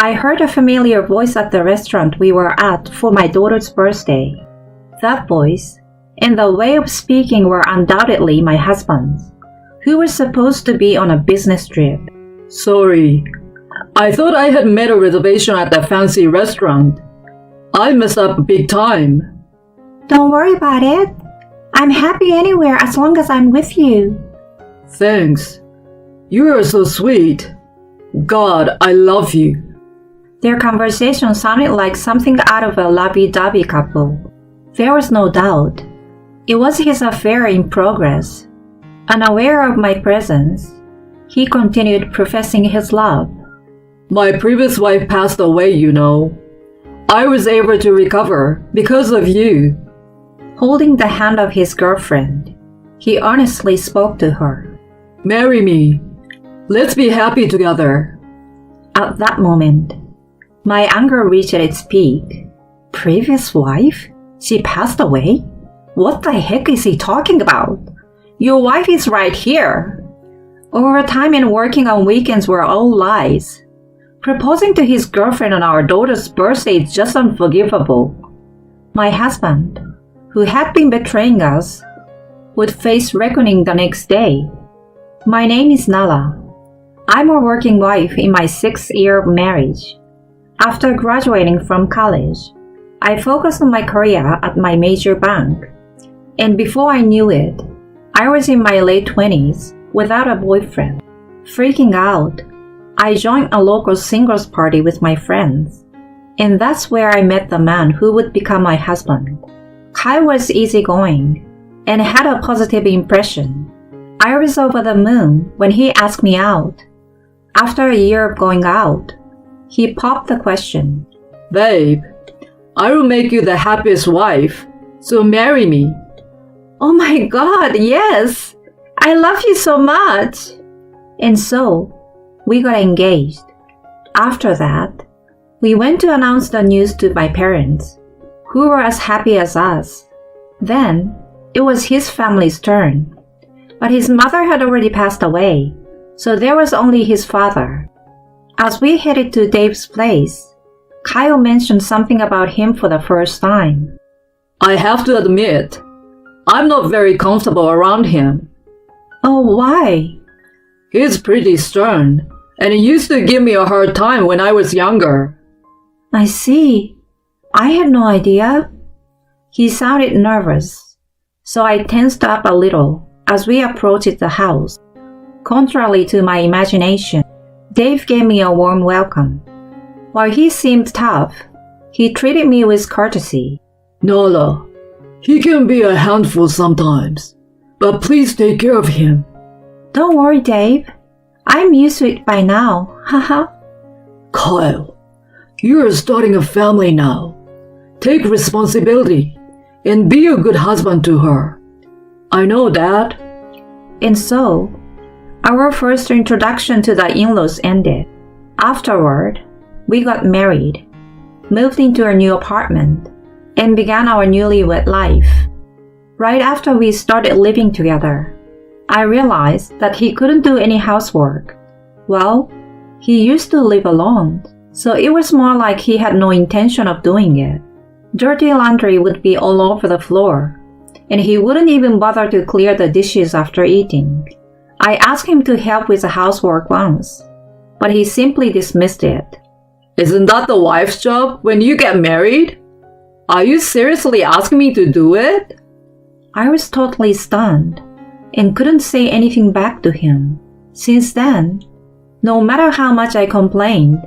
I heard a familiar voice at the restaurant we were at for my daughter's birthday. That voice and the way of speaking were undoubtedly my husband's, who was supposed to be on a business trip. Sorry, I thought I had made a reservation at that fancy restaurant. I messed up big time. Don't worry about it. I'm happy anywhere as long as I'm with you. Thanks. You are so sweet. God, I love you. Their conversation sounded like something out of a lovey-dovey couple. There was no doubt. It was his affair in progress. Unaware of my presence, he continued professing his love. My previous wife passed away, you know. I was able to recover because of you. Holding the hand of his girlfriend, he earnestly spoke to her. Marry me. Let's be happy together. At that moment, my anger reached its peak. Previous wife? She passed away? What the heck is he talking about? Your wife is right here. Overtime and working on weekends were all lies. Proposing to his girlfriend on our daughter's birthday is just unforgivable. My husband, who had been betraying us, would face reckoning the next day. My name is Nala. I'm a working wife in my 6th year of marriage. After graduating from college, I focused on my career at my major bank. And before I knew it, I was in my late 20s without a boyfriend. Freaking out, I joined a local singles party with my friends. And that's where I met the man who would become my husband. Kyle was easygoing and had a positive impression. I was over the moon when he asked me out. After a year of going out, he popped the question. Babe, I will make you the happiest wife, so marry me. Oh my God, yes! I love you so much! And so, we got engaged. After that, we went to announce the news to my parents, who were as happy as us. Then, it was his family's turn. But his mother had already passed away, so there was only his father. As we headed to Dave's place, Kyle mentioned something about him for the first time. I have to admit, I'm not very comfortable around him. Oh, why? He's pretty stern, and he used to give me a hard time when I was younger. I see. I had no idea. He sounded nervous, so I tensed up a little as we approached the house. Contrary to my imagination, Dave gave me a warm welcome. While he seemed tough, he treated me with courtesy. Nala, he can be a handful sometimes, but please take care of him. Don't worry, Dave. I'm used to it by now, haha. Kyle, you are starting a family now. Take responsibility and be a good husband to her. I know that. And so, our first introduction to the in-laws ended. Afterward, we got married, moved into our new apartment, and began our newlywed life. Right after we started living together, I realized that he couldn't do any housework. Well, he used to live alone, so it was more like he had no intention of doing it. Dirty laundry would be all over the floor, and he wouldn't even bother to clear the dishes after eating. I asked him to help with the housework once, but he simply dismissed it. Isn't that the wife's job when you get married? Are you seriously asking me to do it? I was totally stunned and couldn't say anything back to him. Since then, no matter how much I complained,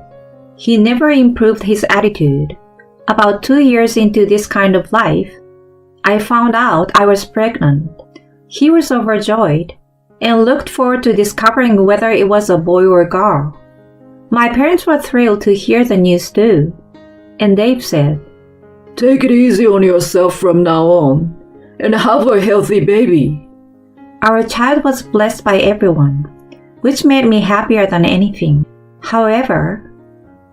he never improved his attitude. About 2 years into this kind of life, I found out I was pregnant. He was overjoyed and looked forward to discovering whether it was a boy or a girl. My parents were thrilled to hear the news too, and Dave said, Take it easy on yourself from now on, and have a healthy baby. Our child was blessed by everyone, which made me happier than anything. However,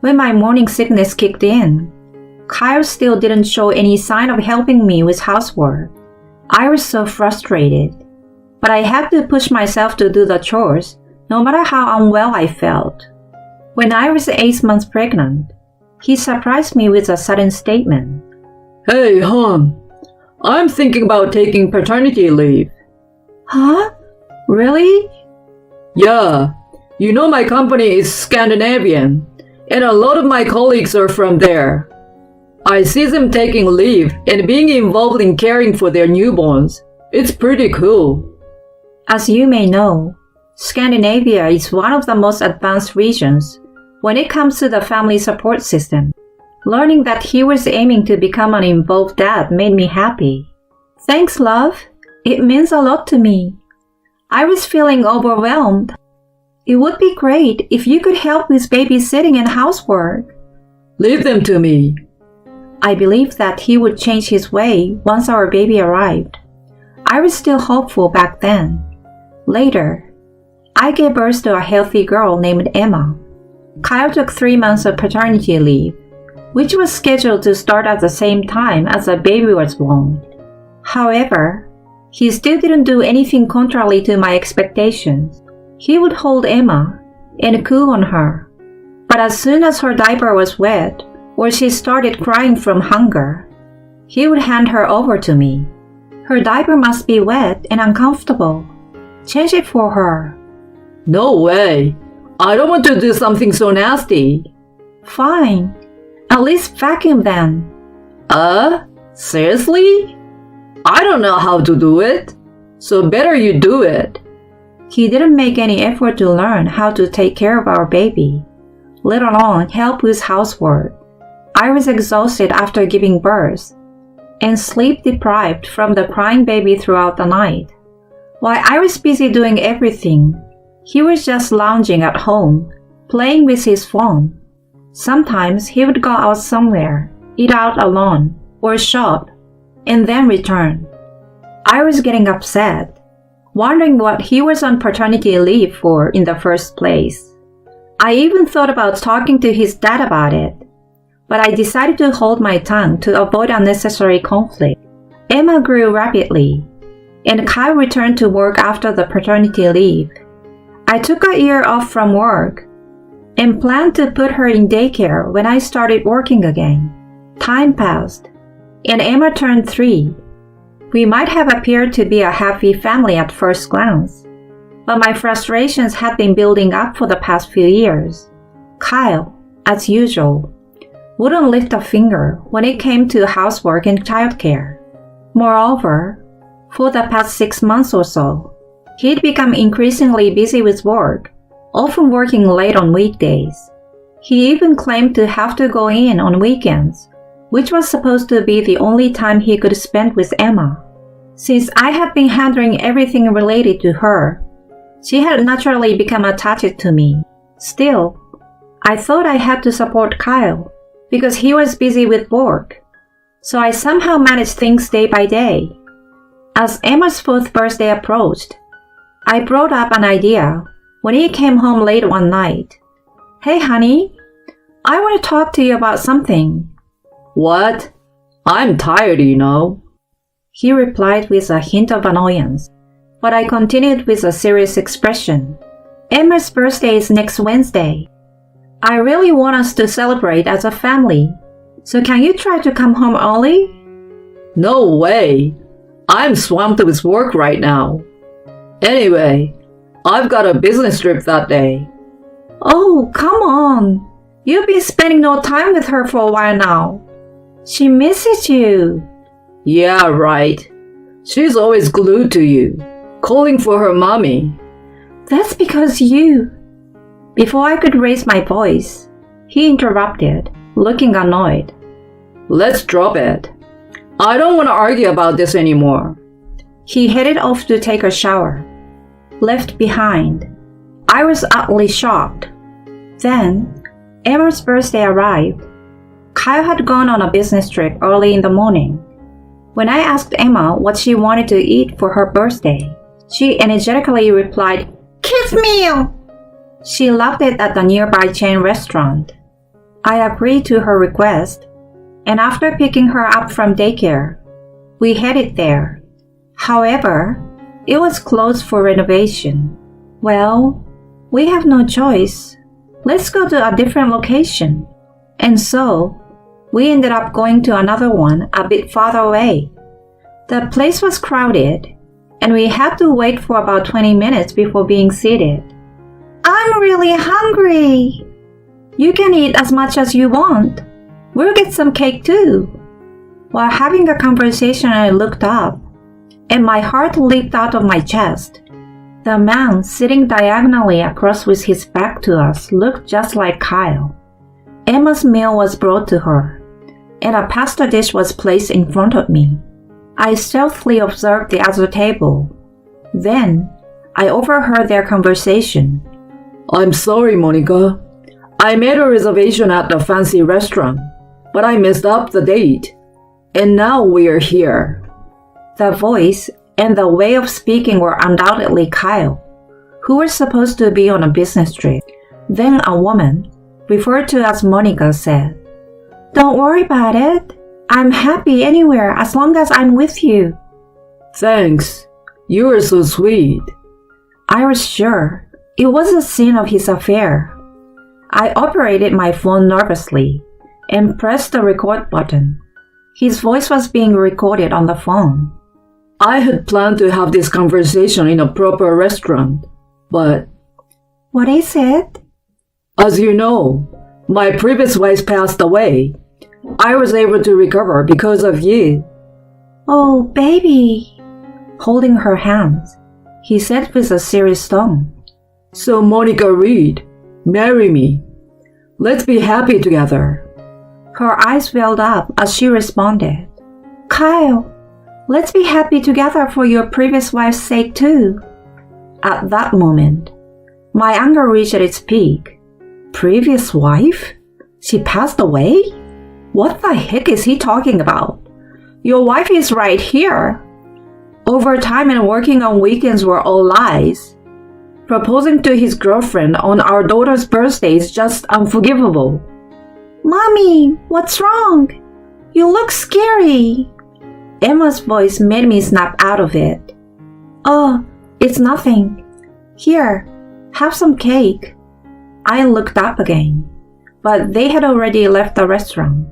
when my morning sickness kicked in, Kyle still didn't show any sign of helping me with housework. I was so frustrated, but I had to push myself to do the chores, no matter how unwell I felt. When I was 8 months pregnant, he surprised me with a sudden statement. Hey, hon, I'm thinking about taking paternity leave. Huh? Really? Yeah, you know my company is Scandinavian, and a lot of my colleagues are from there. I see them taking leave and being involved in caring for their newborns. It's pretty cool. As you may know, Scandinavia is one of the most advanced regions when it comes to the family support system. Learning that he was aiming to become an involved dad made me happy. Thanks, love. It means a lot to me. I was feeling overwhelmed. It would be great if you could help with babysitting and housework. Leave them to me. I believed that he would change his way once our baby arrived. I was still hopeful back then. Later, I gave birth to a healthy girl named Emma. Kyle took 3 months of paternity leave, which was scheduled to start at the same time as the baby was born. However, he still didn't do anything contrary to my expectations. He would hold Emma and coo on her. But as soon as her diaper was wet or she started crying from hunger, he would hand her over to me. Her diaper must be wet and uncomfortable. Change it for her. No way. I don't want to do something so nasty. Fine. At least vacuum then. Seriously? I don't know how to do it. So better you do it. He didn't make any effort to learn how to take care of our baby, let alone help with housework. I was exhausted after giving birth and sleep deprived from the crying baby throughout the night. While I was busy doing everything, he was just lounging at home, playing with his phone. Sometimes he would go out somewhere, eat out alone, or shop, and then return. I was getting upset, wondering what he was on paternity leave for in the first place. I even thought about talking to his dad about it, but I decided to hold my tongue to avoid unnecessary conflict. Emma grew rapidly, and Kyle returned to work after the paternity leave. I took a year off from work and planned to put her in daycare when I started working again. Time passed, and Emma turned 3. We might have appeared to be a happy family at first glance, but my frustrations had been building up for the past few years. Kyle, as usual, wouldn't lift a finger when it came to housework and childcare. Moreover, for the past 6 months or so, he'd become increasingly busy with work, often working late on weekdays. He even claimed to have to go in on weekends, which was supposed to be the only time he could spend with Emma. Since I had been handling everything related to her, she had naturally become attached to me. Still, I thought I had to support Kyle because he was busy with work, so I somehow managed things day by day. As Emma's 4th birthday approached, I brought up an idea when he came home late one night. Hey honey, I want to talk to you about something. What? I'm tired, you know. He replied with a hint of annoyance, but I continued with a serious expression. Emma's birthday is next Wednesday. I really want us to celebrate as a family, so can you try to come home early? No way. I'm swamped with work right now. Anyway, I've got a business trip that day. Oh, come on. You've been spending no time with her for a while now. She misses you. Yeah, right. She's always glued to you, calling for her mommy. That's because you... Before I could raise my voice, he interrupted, looking annoyed. Let's drop it. I don't want to argue about this anymore. He headed off to take a shower. Left behind, I was utterly shocked. Then, Emma's birthday arrived. Kyle had gone on a business trip early in the morning. When I asked Emma what she wanted to eat for her birthday, she energetically replied, "Kids meal!" She loved it at the nearby chain restaurant. I agreed to her request, and after picking her up from daycare, we headed there. However, it was closed for renovation. Well, we have no choice. Let's go to a different location. And so, we ended up going to another one a bit farther away. The place was crowded, and we had to wait for about 20 minutes before being seated. I'm really hungry. You can eat as much as you want. We'll get some cake too. While having a conversation, I looked up, and my heart leaped out of my chest. The man sitting diagonally across with his back to us looked just like Kyle. Emma's meal was brought to her, and a pasta dish was placed in front of me. I stealthily observed the other table. Then, I overheard their conversation. I'm sorry, Monica. I made a reservation at the fancy restaurant, but I messed up the date. And now we're here. The voice and the way of speaking were undoubtedly Kyle, who was supposed to be on a business trip. Then a woman, referred to as Monica, said, Don't worry about it. I'm happy anywhere as long as I'm with you. Thanks. You are so sweet. I was sure it was the scene of his affair. I operated my phone nervously and pressed the record button. His voice was being recorded on the phone. I had planned to have this conversation in a proper restaurant, but... What is it? As you know, my previous wife passed away. I was able to recover because of you. Oh, baby. Holding her hands, he said with a serious tone. So Monica Reed, marry me. Let's be happy together. Her eyes welled up as she responded. Kyle, let's be happy together for your previous wife's sake too. At that moment, my anger reached its peak. Previous wife? She passed away? What the heck is he talking about? Your wife is right here. Overtime and working on weekends were all lies. Proposing to his girlfriend on our daughter's birthday is just unforgivable. Mommy, what's wrong? You look scary. Emma's voice made me snap out of it. Oh, it's nothing. Here, have some cake. I looked up again, but they had already left the restaurant.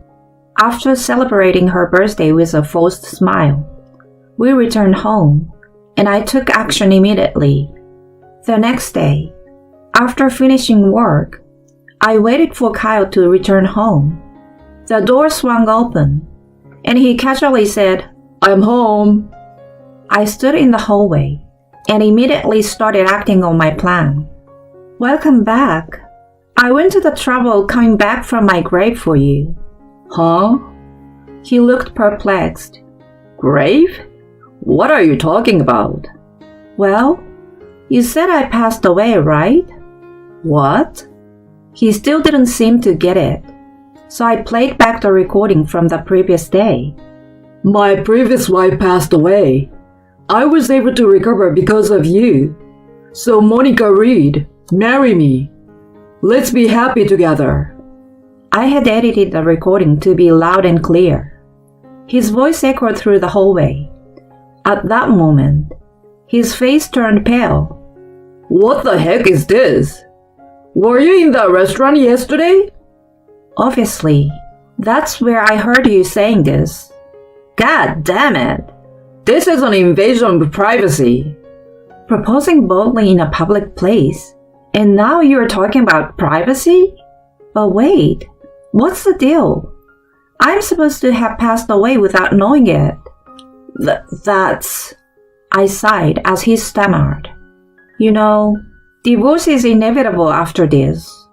After celebrating her birthday with a forced smile, we returned home, and I took action immediately. The next day, after finishing work, I waited for Kyle to return home. The door swung open, and he casually said, I'm home. I stood in the hallway and immediately started acting on my plan. Welcome back. I went to the trouble coming back from my grave for you. Huh? He looked perplexed. Grave? What are you talking about? Well, you said I passed away, right? What? He still didn't seem to get it, so I played back the recording from the previous day. My previous wife passed away. I was able to recover because of you. So Monica Reed, marry me. Let's be happy together. I had edited the recording to be loud and clear. His voice echoed through the hallway. At that moment, his face turned pale. What the heck is this? Were you in that restaurant yesterday? Obviously, that's where I heard you saying this. God damn it. This is an invasion of privacy. Proposing boldly in a public place, and now you're talking about privacy? But wait, what's the deal? I'm supposed to have passed away without knowing it. That's... I sighed as he stammered. You know, divorce is inevitable after this.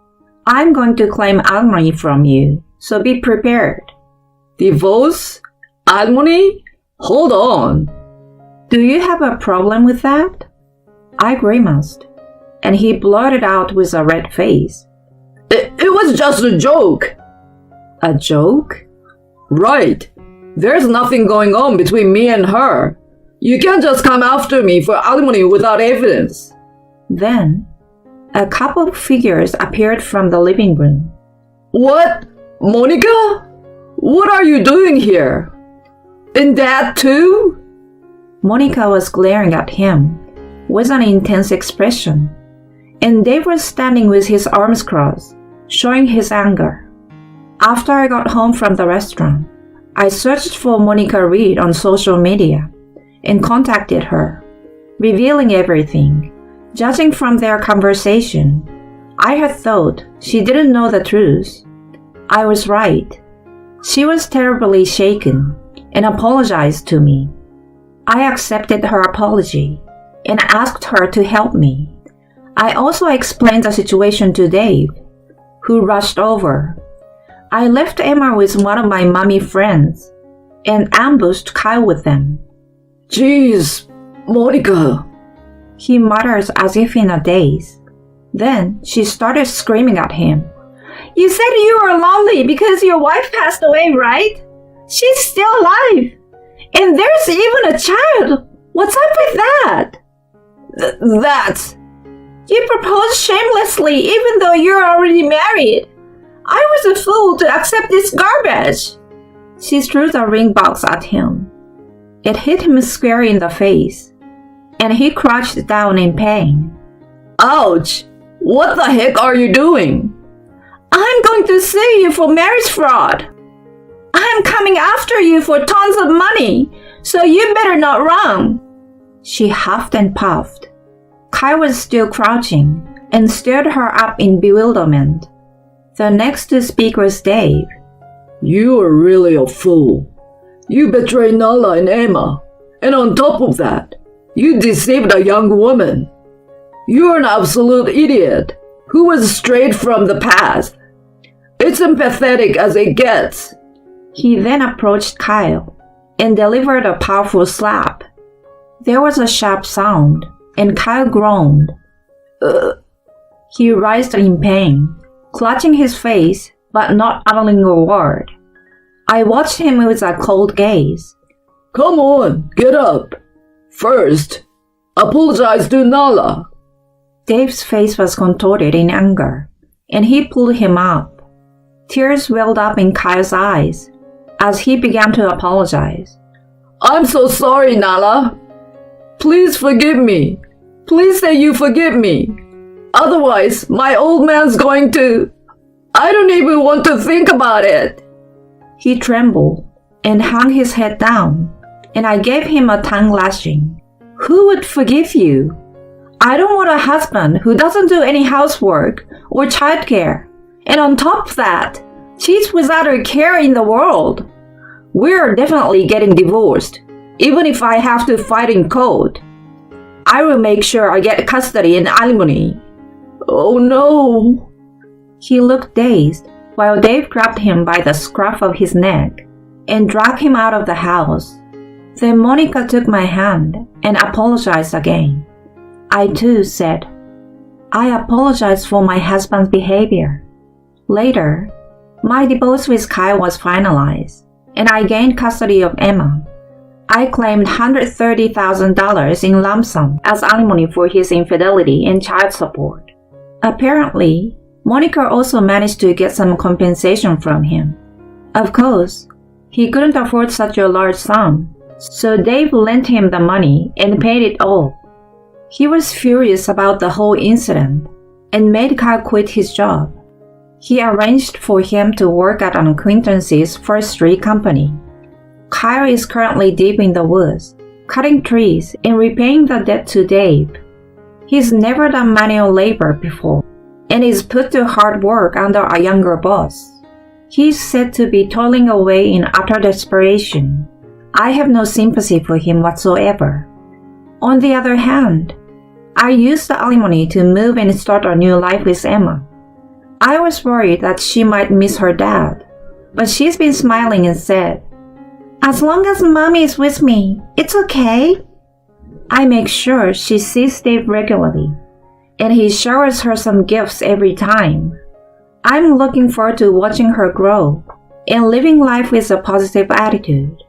I'm going to claim alimony from you, so be prepared. Divorce? Alimony? Hold on. Do you have a problem with that? I grimaced, and he blurted out with a red face. It was just a joke. A joke? Right. There's nothing going on between me and her. You can't just come after me for alimony without evidence. Then, a couple of figures appeared from the living room. What? Monica? What are you doing here? And that too? Monica was glaring at him with an intense expression, and Dave was standing with his arms crossed, showing his anger. After I got home from the restaurant, I searched for Monica Reed on social media and contacted her, revealing everything. Judging from their conversation, I had thought she didn't know the truth. I was right. She was terribly shaken and apologized to me. I accepted her apology and asked her to help me. I also explained the situation to Dave, who rushed over. I left Emma with one of my mommy friends and ambushed Kyle with them. Jeez, Monica, he mutters as if in a daze. Then she started screaming at him. You said you were lonely because your wife passed away, right? She's still alive. And there's even a child. What's up with that? That's... You proposed shamelessly even though you're already married. I was a fool to accept this garbage. She threw the ring box at him. It hit him square in the face, and he crouched down in pain. Ouch! What the heck are you doing? I'm going to sue you for marriage fraud. I'm coming after you for tons of money, so you better not run. She huffed and puffed. Kyle was still crouching and stared her up in bewilderment. The next to speak was Dave. You are really a fool. You betrayed Nala and Emma, and on top of that, you deceived a young woman. You're an absolute idiot who was straight from the past. It's empathetic as it gets. He then approached Kyle and delivered a powerful slap. There was a sharp sound, and Kyle groaned. He writhed in pain, clutching his face but not uttering a word. I watched him with a cold gaze. Come on, get up. First, apologize to Nala. Dave's face was contorted in anger, and he pulled him up. Tears welled up in Kyle's eyes as he began to apologize. I'm so sorry, Nala. Please forgive me. Please say you forgive me. Otherwise, my old man's going to... I don't even want to think about it. He trembled and hung his head down, and I gave him a tongue lashing. Who would forgive you? I don't want a husband who doesn't do any housework or childcare, and on top of that, cheats without a care in the world. We're definitely getting divorced, even if I have to fight in court. I will make sure I get custody and alimony. Oh no. He looked dazed while Dave grabbed him by the scruff of his neck and dragged him out of the house. Then Monica took my hand and apologized again. I too said, I apologize for my husband's behavior. Later, my divorce with Kyle was finalized, and I gained custody of Emma. I claimed $130,000 in lump sum as alimony for his infidelity and child support. Apparently, Monica also managed to get some compensation from him. Of course, he couldn't afford such a large sum, so Dave lent him the money and paid it all. He was furious about the whole incident and made Kyle quit his job. He arranged for him to work at an acquaintance's forestry company. Kyle is currently deep in the woods, cutting trees and repaying the debt to Dave. He's never done manual labor before and is put to hard work under a younger boss. He's said to be toiling away in utter desperation. I have no sympathy for him whatsoever. On the other hand, I used the alimony to move and start a new life with Emma. I was worried that she might miss her dad, but she's been smiling and said, As long as Mommy is with me, it's okay. I make sure she sees Dave regularly, and he showers her some gifts every time. I'm looking forward to watching her grow and living life with a positive attitude.